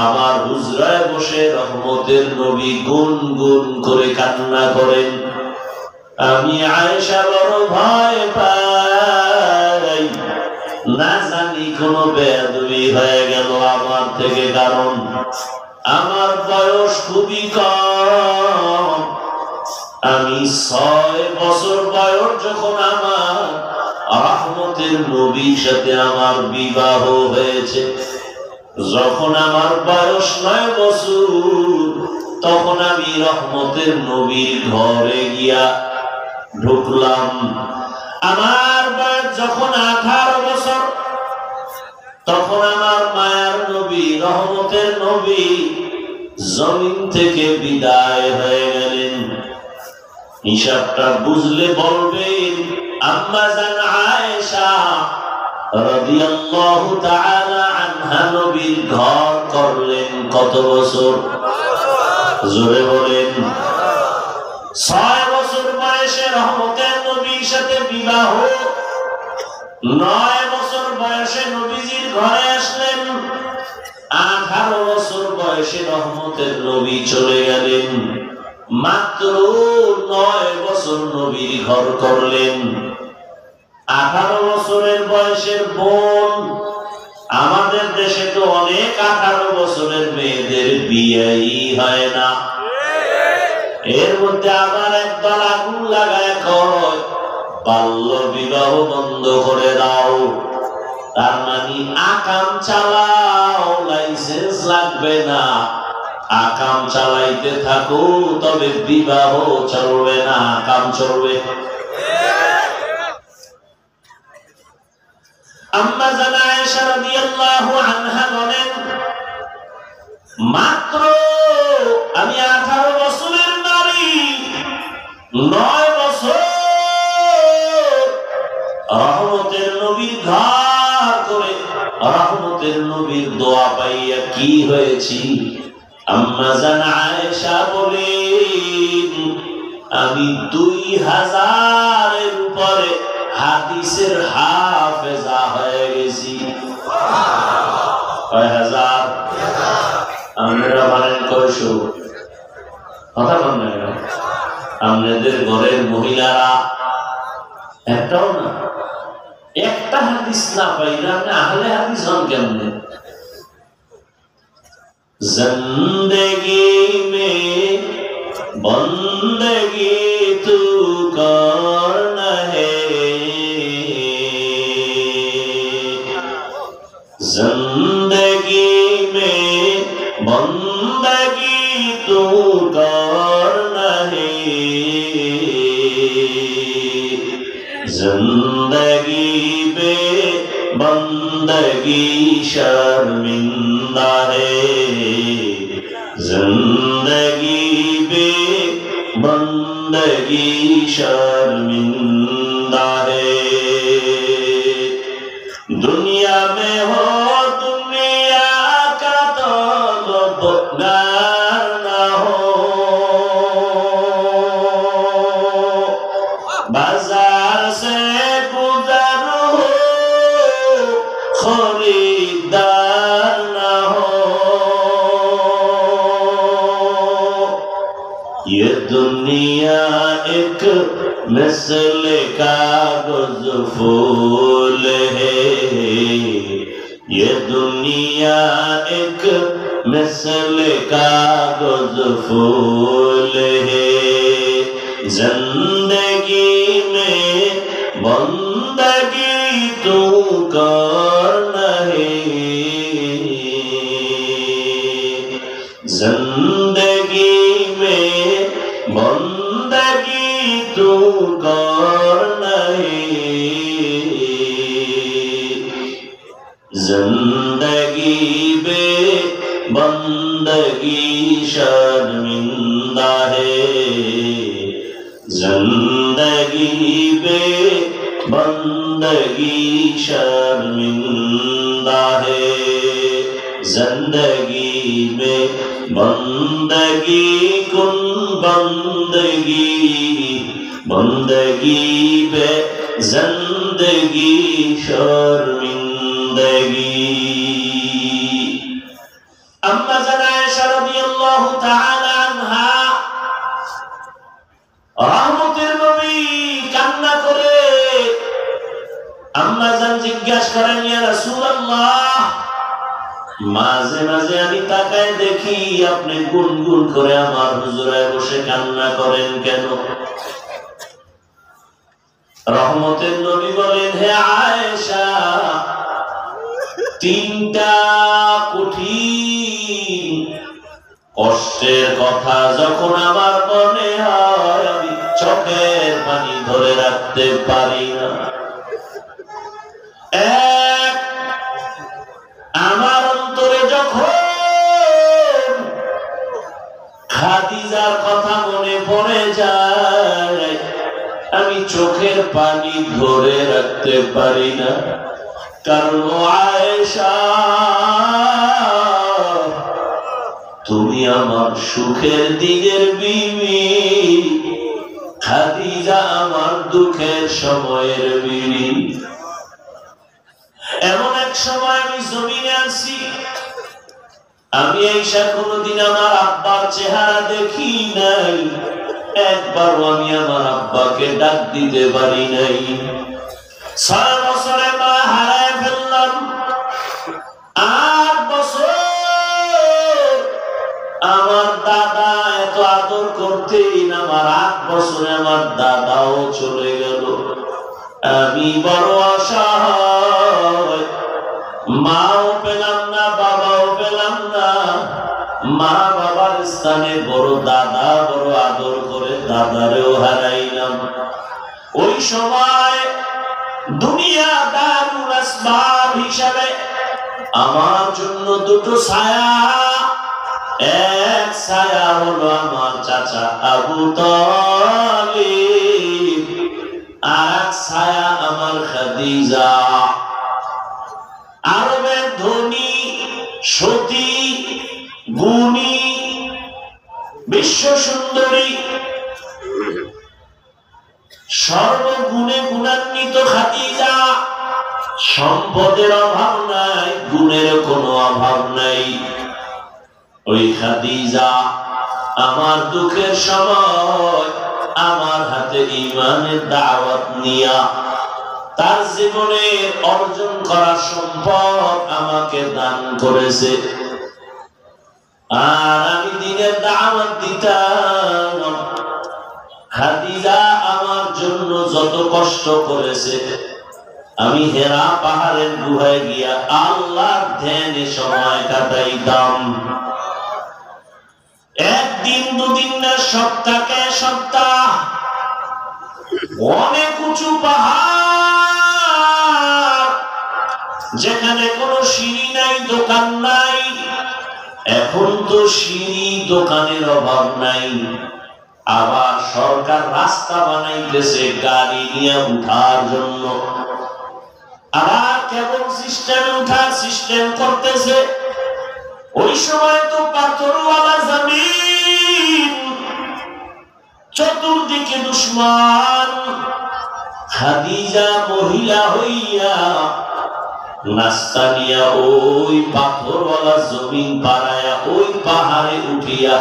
আমার হুজরায় বসে রহমতের নবী গুনগুন করে কান্না করেন। আমি আয়েশা বড় ভয় পাই, না জানি কোন বেয়াদবি হয়ে গেল আমার থেকে, কারণ আমার বয়স খুবই কম। আমি 6 বছর বয়স যখন আমার রহমতের নবীর সাথে আমার বিবাহ হয়েছে, যখন আমার বয়স 9 বছর তখন আমি রহমতের নবীর ঘরে গিয়া ঢুকলাম। আমার বয়স যখন 18 বছর তখন আমার মায়ার নবী রহমতের নবী জমিন থেকে বিদায় হয়ে গেলেন। হিসাবটা বুঝলে বলবেন আম্মা জান আয়েশা রাদিয়াল্লাহু তাআলা আনহা নবীর ঘর করলেন কত বছর? জোরে বলেন। 6 বছর বয়সে রহমতের নবীর সাথে বিবাহ, 9 বছর বয়সে নবীজির ঘরে আসলেন, 18 বছর বয়সে রহমতের নবী চলে গেলেন। মাত্র 9 বছর নবীর ঘর করলেন। 18 বছরের বয়সের বোন, আমাদের দেশে তো অনেক 18 বছরের মেয়েদের বিয়েই হয় না। এর মধ্যে আবার একদল আগুন লাগায় কয় বাল্য বিবাহ বন্ধ করে দাও। তার মানে আকাম চালাও, লাইসেন্স লাগবে না, আকাম চালাইতে থাকো, তবে বিবাহ চলবে না, আকাম চলবে। আম্মা জান আয়েশা রাদিয়াল্লাহু আনহা বলেন মাত্র আমি 18 বছরের নারী, 9 বছর রহমতের নবীর ঘর করে রহমতের নবীর দোয়া পাইয়া কি হয়েছি। আম্মা জান আয়েশা বলেন আমি 2000-এর উপরে হাদিসের হাফেজা হয়ে গেছি। কয় হাজার? আমরা বলেন কয়শো? কথা বল না, আপনাদের ঘরের মহিলারা একটাও না, একটা হাদিস না পাইলে আপনি আহলে হাদিস হন কেমনে? जिंदगी में बंदगी तू कौन है, जिंदगी में जिंदगी शर्मिंदा है, जिंदगी बे बंदगी शर्मिंदा है। दुनिया में हो दुनिया का तलबगार ना हो, बाजार से गुजर हो खरीदार ना हो। ये दुनिया एक मिसल कागज फूल है, ये दुनिया एक मिसल कागज फूल है। जिंदगी में बंदगी तू कर नहीं, जिंदगी में बंदगी तू कर नहीं, जिंदगी बे बंदगी शर्मिंदा है, जिंदगी बे बंदगी शर्मिंदा है। जिंदगी में बंदगी कुन बंदगी, बंदगी बे जिंदगी शर्मिंदगी। अम्मा जान आयशा রাদিয়াল্লাহু তাআলা আনহা রহমতের নবী কান্না করে আম্মা জান জিজ্ঞাসা করেন, ইয়া রাসূলুল্লাহ, মাঝে মাঝে আমি তাকায় দেখি আপনি গুনগুন করে আমার হুজুরায় বসে কান্না করেন কেন? রহমতের নবী বলেন, হে আয়েশা, তিনটা কঠিন কষ্টের কথা যখন আমার মনে হয় আমি চোখের পানি ধরে রাখতে পারি না। এক, আমার অন্তরে যখন খাদিজার কথা মনে পড়ে যায় আমি চোখের পানি ধরে রাখতে পারি না। কারণ আয়েশা, তুমি আমার সুখের দিনের বিবি, খাদিজা আমার দুঃখের সময়ের বিবি। এমন এক সময় আমি জমিনে আছি, আমি আয়েশা কোনদিন আমার আব্বার চেহারা দেখি নাই, একবারও আমি আমার আব্বাকে ডাক দিতে পারি নাই। 6 বছরে মা হারায় ফেললাম, 8 বছর আমার দাদা এত আদর করতেন, আমার 8 বছরে আমার দাদাও চলে গেল। আমি বড় অসহায়, মাও পেলাম না, বাবাও পেলাম না। মা বাবার স্থানে বড় দাদা বড় আদর করে, দাদারেও হারাইলাম। ওই সময় দুনিয়া দারুল আসবাব হিসাবে আমার জন্য দুটো ছায়া, এক ছায়া হলো আমার চাচা আবু তালিব, আর এক ছায়া আমার খাদিজা। আরবের ধনী, সতী, গুণী, বিশ্ব সুন্দরী, সর্বগুণে গুণান্বিত খাদিজা। সম্পদের অভাব নাই, গুণের কোনো অভাব নাই। ওই খাদিজা আমার দুঃখের সময় আমার হাতে ঈমানের দাওয়াত নিয়া তার জীবনে অর্জন করা সম্পদ আমাকে দান করেছে। আর আমি দ্বীনের দাওয়াত দিতাম। খাদিজা আমার জন্য যত কষ্ট করেছে, আমি হেরা পাহাড়ের গুহায় গিয়া আল্লাহর ধ্যানে সময় কাটাইতাম। একদিন দুদিন না, সপ্তাহে সপ্তাহ, অনেক উঁচু পাহাড় যেখানে কোন এখনো সিঁড়ি নাই, দোকান নাই। এখন তো সিঁড়ি দোকানের অভাব নাই, আবার সরকার রাস্তা বানাইতেছে গাড়ি নিয়ে উঠার জন্য, আবার কেবল সিস্টেমে উঠার সিস্টেম করতেছে। ওই সময় তো পাথরওয়ালা জমিন, চতুর্দিকে দুশ্মন। খাদিজা মহিলা হইয়া নাস্তা নিয়া ওই পাথরওয়ালা জমিন পাড়ায়া ওই পাহাড়ে উঠিয়া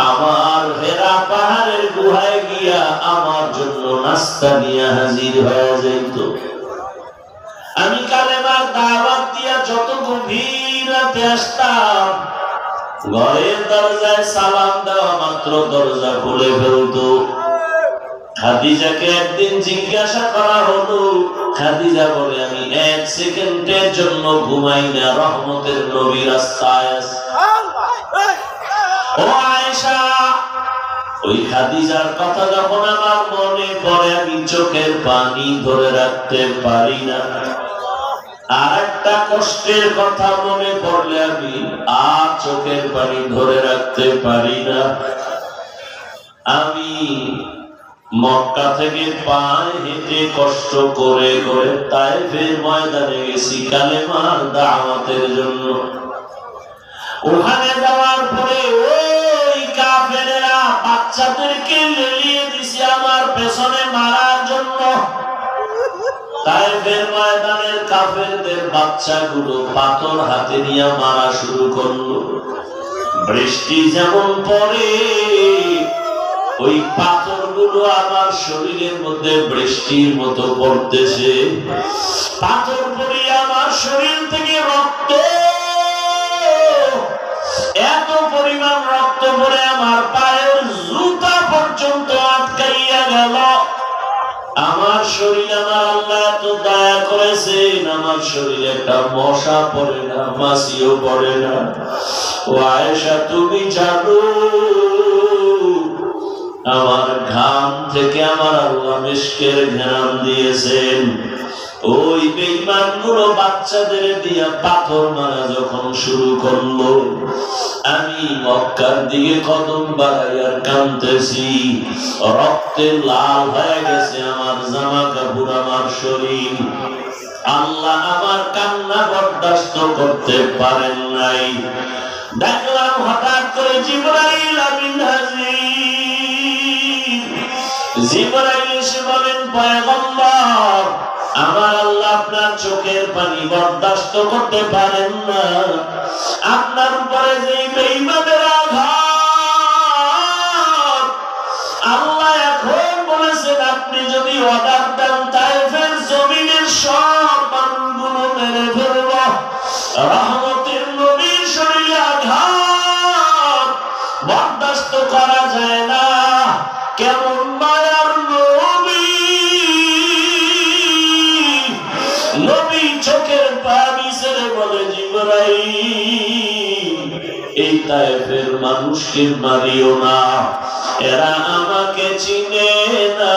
আমার হেরা পাহাড়ের গুহায় গিয়া আমার জন্য নাস্তা নিয়ে হাজির হয়ে যাইত। আমি কালেমার দাওয়াত দিয়া যত গভীর রাতে আসতাম, ঘরের দরজায় সালাম দেওয়া মাত্র দরজা খুলে ফেলতো। খাদিজাকে একদিন জিজ্ঞাসা করা হলো, খাদিজা বলে আমি 1 সেকেন্ডের জন্য ঘুমাই না, রহমতের নবী রাস্তায় আছে। ও আয়েশা, ওই খাদিজার কথা যখন আমার মনে পড়ে আমি চোখের পানি ধরে রাখতে পারি না। আর একটা কষ্টের কথা মনে পড়লে আমি আর চোখের পানি ধরে রাখতে পারি না। আমি মক্কা থেকে পায়ে হেঁটে কষ্ট করে করে তায়েফের ময়দানে গেছি কালেমার দাওয়াতের জন্য। ওখানে যাওয়ার পরে ওই কাফেরেরা বাচ্চাদেরকে লেলিয়ে দিছে আমার পেছনে মারার জন্য। তায়েফের ময়দানের কাফেরদের বাচ্চাগুলো পাথর হাতে নিয়ে মারা শুরু করলো। বৃষ্টি যেমন পড়ে ওই পাথরগুলো আমার শরীরের মধ্যে বৃষ্টির মতো পড়তেছে। পাথর পড়ে আমার শরীর থেকে রক্ত, এত পরিমাণ রক্ত পড়ে আমার পায়ের জুতা পর্যন্ত আটকাইয়া গেল। আমার শরীর, আমার আল্লাহ এত দয়া করেছেন, আমার শরীরে একটা মশা পড়ে না, মাছিও পড়ে না। ও আয়েশা, তুমি জানো আমার ঘাম থেকে আমার আল্লাহ মিশকের ঘ্রাণ দিয়েছেন। ওই বেঈমানগুলো বাচ্চাদের দিয়া পাথর মারা যখন শুরু করলো, আমি মক্কার দিকে কদম বাড়াইয়ার কাঁদতেছি। রক্তে লাল হয়ে গেছে আমার জামা কাপড়, আমার শরীর। আল্লাহ আমার কান্না বরদাস্ত করতে পারেন নাই। দেখলাম হঠাৎ করে জিবরাইল আমিন হাজির। জিবরাইল এসে বলেন, পয়গম্বর, আমার আল্লাহ আপনার চোখের পানি বরদাস্ত করতে পারেন না। আপনার উপরে যে বেঈমানের আঘাত, আল্লাহ এখন বলেছেন আপনি যদি অর্ডার দেন তায়েফের জমিনের সব মানুষগুলো মেরে ফেলব। রহমতের নবীর শরীরে আঘাত বরদাস্ত করা যায় না। কেমন মায়ার নবী, নবী চোখের পানি ছেড়ে বলে, জিবরাইল, এই তায়েফের মানুষকে মারিও না, এরা আমাকে চিনে না,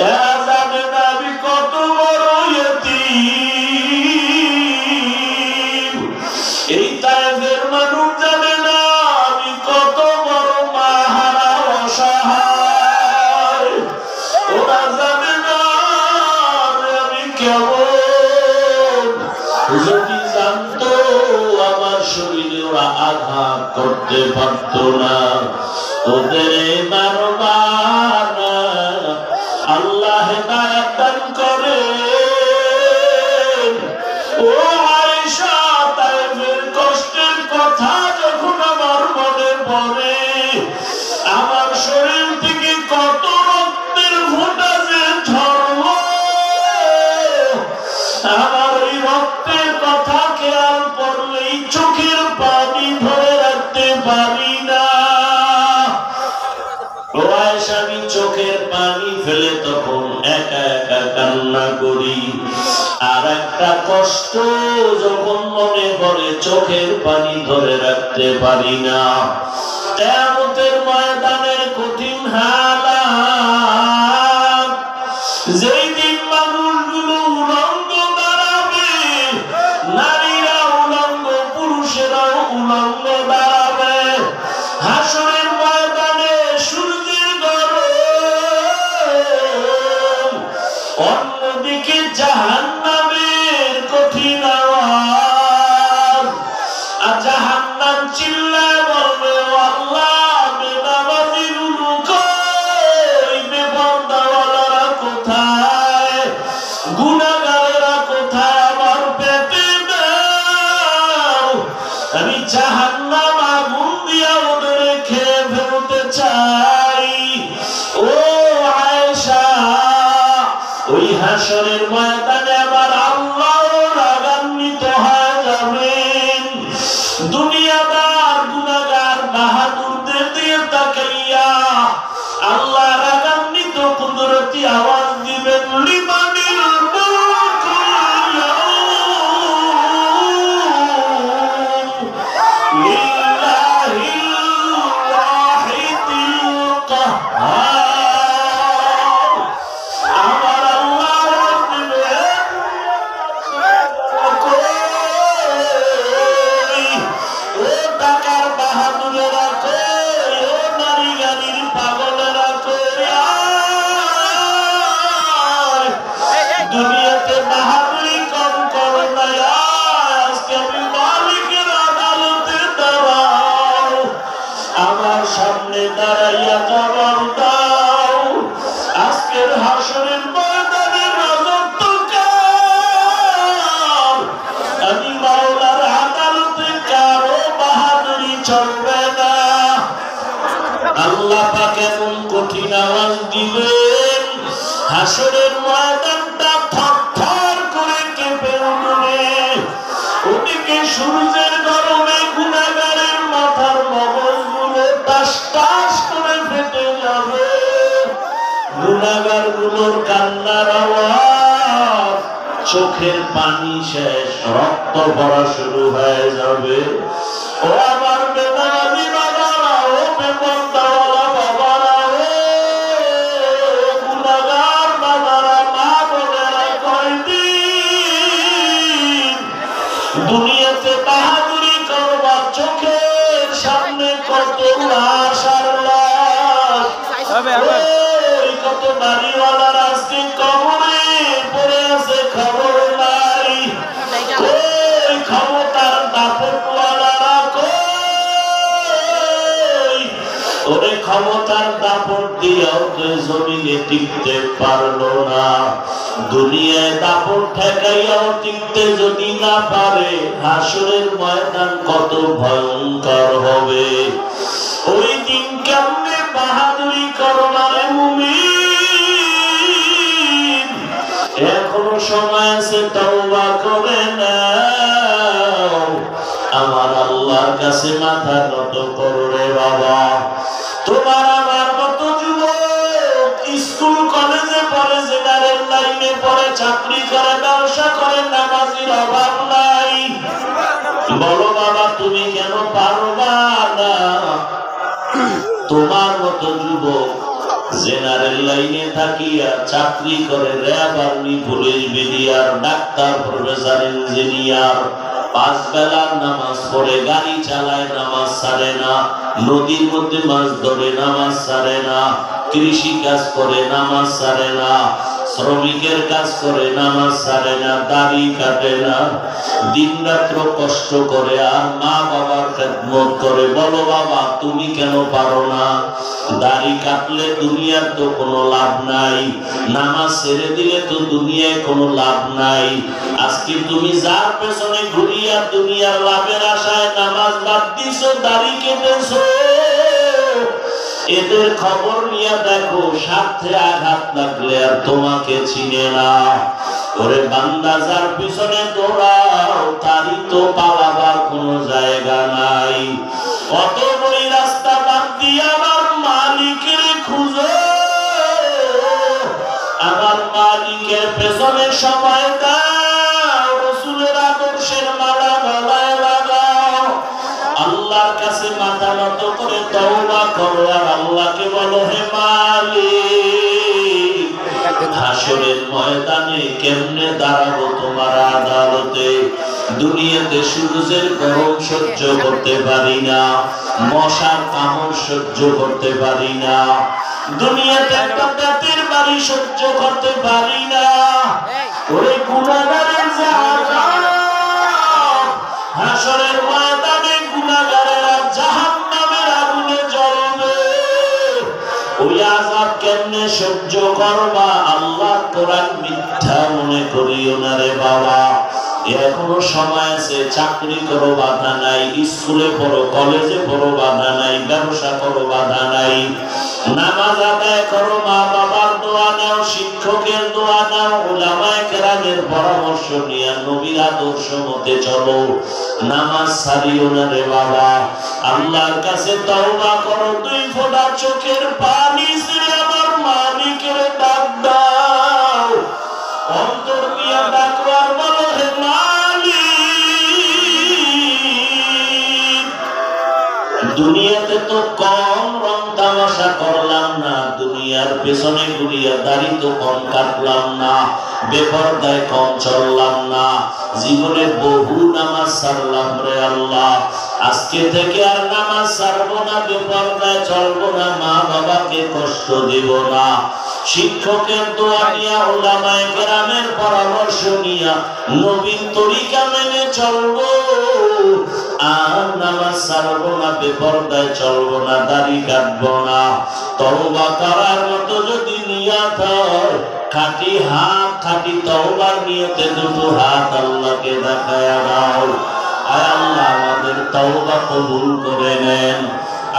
এরা জানে না আমি কত বড় ইয়তীম। এই তায়েফের মানুষ জানে না আমি কত বড় মাহারা অসহায়। ওরা জানে না আমি কেমন। যদি জানতো আমার শরীরে ওরা আঘাত করতে পারত না। ওদের মারবার না, আল্লাহ হেদায়েত দান করে। ও আয়েশা, তায়েফের কষ্টের কথা যখন আমার মনে পড়ে, আমার শরীর থেকে কত রক্তের ফোঁটা যে ঝরলো। আমার ওই রক্তের কথা খেয়াল পড়লেই চোখের পানি ধরে রাখতে পারি না। ও আয়েশা, আমি চোখের পানি ফেলে তখন একা একা কান্না করি। আর একটা কষ্ট যখন মনে পড়ে চোখের পানি ধরে রাখতে পারি না। কিয়ামতের ময়দানের কঠিন হালাত, যেই দিন মানুষগুলো উলঙ্গ দ্বারা সূর্যের গরমে গুনাহগারের মাথার মগজগুলো টাস টাস করে ফেটে যাবে। গুনাহগারগুলোর কান্নার আওয়াজ, চোখের পানি শেষ, রক্ত পড়া শুরু হয়ে যাবে। ও আমার বেনামাজি বাবারা, ও বেপরদাওয়ালা বাবারা, ও গুনাহগার বাবারা, মা বোনেরা, কয়দিন দুনিয়াতে বাহাদুরি করবা? চোখের সামনে কত লাশ আর লাশ, কত বাড়িওয়ালার আজকে কবরে পড়ে আছে, খবর নাই। কই ক্ষমতার দাপটওয়ালারা, কই? ওরে ক্ষমতার দাপট দিয়েও তো জমিনে টিকতে পারলো না। দুনিয়ায় দাপট ঠেকাইয়াও টিকতে যদি না পারে, হাসরের ময়দান কত ভয়ঙ্কর হবে। ওই দিন কেমনে বাহাদুরি করবারে মুমিন? এখনো সময় আছে, তওবা করে নাও। আমার আল্লাহর কাছে মাথা নত করো রে বাবা। তোমার আমার মতো যুবক স্কুল কলেজে পড়ে, জেনারেল লাইনে পড়ে, চাকরি করে, ব্যবসা করে, নামাজির অভাব নাই। বলো বাবা, তুমি কেন পারবা না? তোমার মতো যুবক জেনারেল লাইনে থাকিয়া চাকরি করে, RAB, army, police, BDR, doctor, professor, engineer, 5 বেলার নামাজ পড়ে, গাড়ি চালায়, নামাজ ছাড়ে না, নদীর মধ্যে মাছ ধরে, নামাজ ছাড়ে না, কৃষি কাজ করে, নামাজ ছাড়ে না, শ্রমিকের কাজ করে, নামাজ ছাড়ে না, দাড়ি কাটে না, দিন রাত্র কষ্ট করে, আর মা বাবার খেদমত করে। বলো বাবা, তুমি কেন পারো না? দাড়ি কাটলে দুনিয়ার তো কোনো লাভ নাই, নামাজ ছেড়ে দিলে তো দুনিয়ায় কোনো লাভ নাই। আজকে তুমি যার পেছনে ঘুরিয়া দুনিয়ার লাভের আশায় নামাজ বাদ দিছো, দাড়ি কেটেছো, এদের খবর নিয়ে দেখো, স্বার্থে আঘাত লাগলে আর তোমাকে চিনে না। ওরে বান্দা, যার পিছনে দৌড়াও তারই তো পালাবার কোনো জায়গা নাই। অত বড় রাস্তা বাদ দিয়ে আমার মালিকের খুঁজো, আমার মালিকের পেছনে সময় দাও, রাসূলের আদর্শের মালা গলায় লাগাও, আল্লাহর কাছে মাথা নত করে তওবা করো, আর আল্লাহকে বলো, হে মালিক, হাসরের ময়দানে কেমনে দাঁড়াবো তোমার আদালতে? দুনিয়াতে সূর্যের গরম সহ্য করতে পারি না, মশার কামড় সহ্য করতে পারি না, দুনিয়াতে একটা দাঁতের বাড়ি সহ্য করতে পারি না। ওরে গুনাহগারের যে আযাব, হাসরের ময়দানে গুনাহগারেরা জাহান্নামের আগুনে জ্বলবে। ওই আযাব কেমনে সহ্য করবা? আল্লাহ কোরআন মিথ্যা মনে করিও না রে বাবা। এখনো সময় আছে, চাকরি করো, বাধা নাই, স্কুলে পড়ো, কলেজে পড়ো, বাধা নাই, ব্যবসা করো, বাধা নাই, নামাজ আদায় করো, মা বাবার দোয়া নাও, শিক্ষকের দোয়া নাও, উলামায়ে কেরামের পরামর্শ নিয়ে নবীর আদর্শ মতে চলো, নামাজ ছাড়িও না রে বাবা। আল্লাহর কাছে তওবা করো, 2 ফোঁটা চোখের পানি ছেড়ে আমার মালিকের ডাক দাও, অন্তর দিয়ে ডাকো আর বলো, হে মালিক, দুনিয়াতে তো কম রং তামাশা করলাম না, দুনিয়ার পেছনে ঘুরিয়া দাড়ি তো কম কাটলাম না, বেপরদায় কম চললাম না, জীবনে বহু নামাজ ছাড়লাম রে আল্লাহ। আজকে থেকে আর নামাজ ছাড়বো না, বেপরদায় চলবো না, মা বাবাকে কষ্ট দিব না, শিক্ষকের দোয়া নিয়া, উলামায়ে কেরামের পরামর্শ নিয়া নবীর তরিকা মেনে চলবো, আর নামাজ ছাড়বো না, বেপরদায় চলবো না, দাড়ি কাটবো না। তওবা করার মতো যদি নিয়ত হয়, খাঁটি হাত, খাঁটি তওবার নিয়তে 2 হাত আল্লাহকে দেখায়া দাও। আয় আল্লাহ, আমাদের তওবা কবুল করে নেন।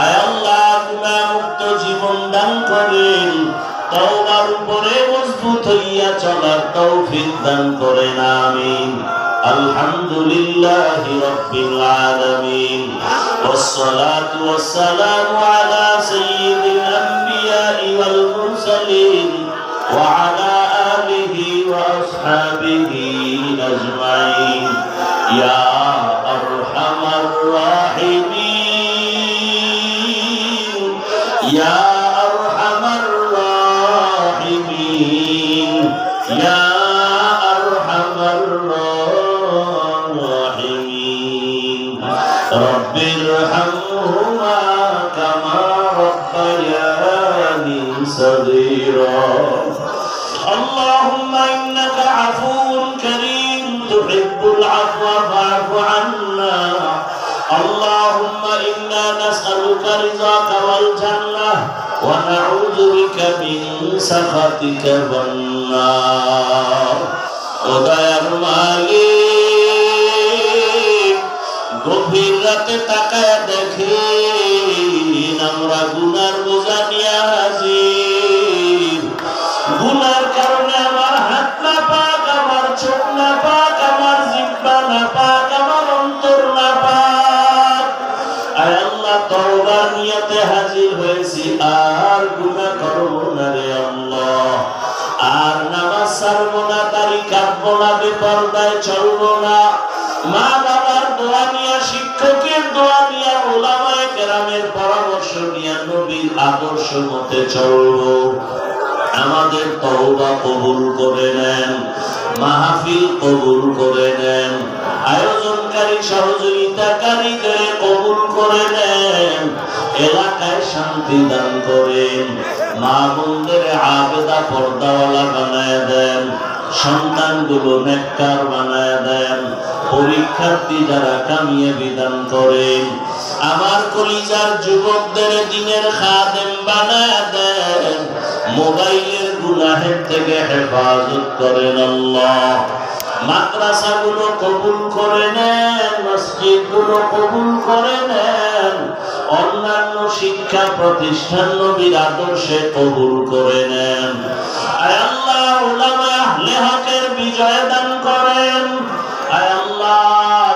আয় আল্লাহ, গুনাহ মুক্ত জীবন দান করেন। তওবার উপরে মজবুত হইয়া চলার তৌফিক দান করেন, আমিন। আলহামদুলিল্লাহি রাব্বিল আলামিন ওয়াসসালাতু ওয়াসসালামু আলা সাইয়্যিদিল আমবিয়া'i ওয়াল মুরসালিন ওয়া আলা আলিহি ওয়া আসহাবিহি আজমাইন ইয়া আরহামার রাহিমিন ইয়া আরহামার রাহিমিন ইয়া আরহামার রাহিমিন রব্বিরহামহুমা কামা রব্বায়ানি সগীরা اللهم إنك عفو كريم تحب العفو فاعف عنا اللهم إنا نسألك رضاك والجنة ونعوذ بك من سخطك والنار ওদায়ার মালিক গভীর রাতে তাকায় দেখেন আমরা গুনার বোঝা নিয়ে হাজির গুনার কারণে আমার হাত না পাক আমার চোখ না পাক আমার জিহ্বা না পাক আমার অন্তর না পাক আয় আল্লাহ তওবার নিয়তে হাজির হয়েছি আর গুনাহ করব না রে আল্লাহ আর নামাজ ছাড়বো না দাড়ি কাটবো না বেপরদায় চলবো না মা বাবার দোয়া নিয়ে শিক্ষকের দোয়া নিয়ে উলামায়ে কেরামের পরামর্শ নিয়ে নবীর আদর্শ মতে চলবো আমাদের তওবা কবুল করে নেন মাহফিল কবুল করে নেন আয়োজনকারী সহযোগিতাকারীদের কবুল করে নেন এলাকায় শান্তি দান করেন মা বোনদের আবেদা পর্দাওয়ালা বানায় দেন সন্তানগুলো নেককার বানায় দেন পরীক্ষার্থী যারা কামিয়াবি দান করেন আমার কলিজার যুবকদের দ্বীনের খাদেম বানায় দেন মোবাইলের গুনাহের থেকে হেফাজত করেন আল্লাহ মাদ্রাসাগুলো কবুল করে নেন মসজিদগুলো কবুল করে নেন অন্যান্য শিক্ষা প্রতিষ্ঠান নবীর আদর্শে কবুল করে নেন আয় আল্লাহ উলামা আহলে হকের বিজয় দান করেন আয় আল্লাহ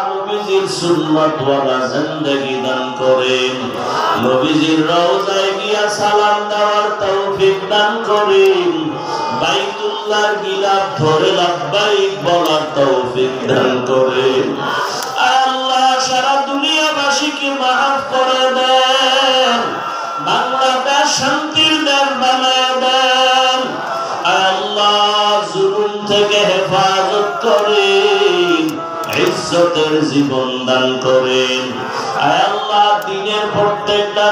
নবীজির সুন্নাত ওয়ালা জিন্দেগি দান করেন নবীজির রওজায় গিয়া সালাম দেওয়ার তৌফিক দান করেন বাইতুল্লাহর গিলাফ ধরে লাব্বাইক বলার তৌফিক দান করেন আল্লাহ সারা দুনিয়াবাসীকে মাফ করে দেন বাংলাদেশ শান্তির দেশ বানায় দেন আল্লাহ জুলুম থেকে হেফাজত করেন ইজ্জতের জীবন দান করেন আল্লাহ দ্বীনের প্রত্যেকটা